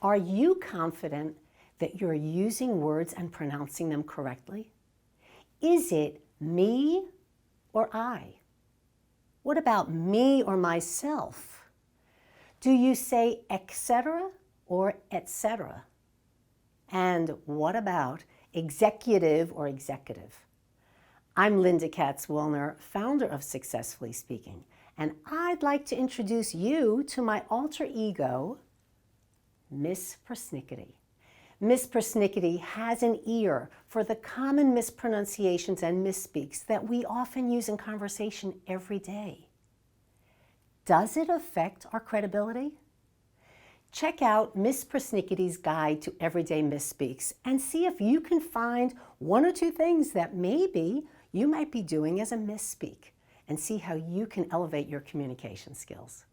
Are you confident that you're using words and pronouncing them correctly? Is it me or I? What about me or myself? Do you say etc. or etc.? And what about executive or executive? I'm Lynda Katz Wilner, founder of Successfully Speaking, and I'd like to introduce you to my alter ego, Miss Persnickety. Miss Persnickety has an ear for the common mispronunciations and misspeaks that we often use in conversation every day. Does it affect our credibility? Check out Miss Persnickety's Guide to Everyday Misspeaks and see if you can find one or two things that maybe you might be doing as a misspeak, and see how you can elevate your communication skills.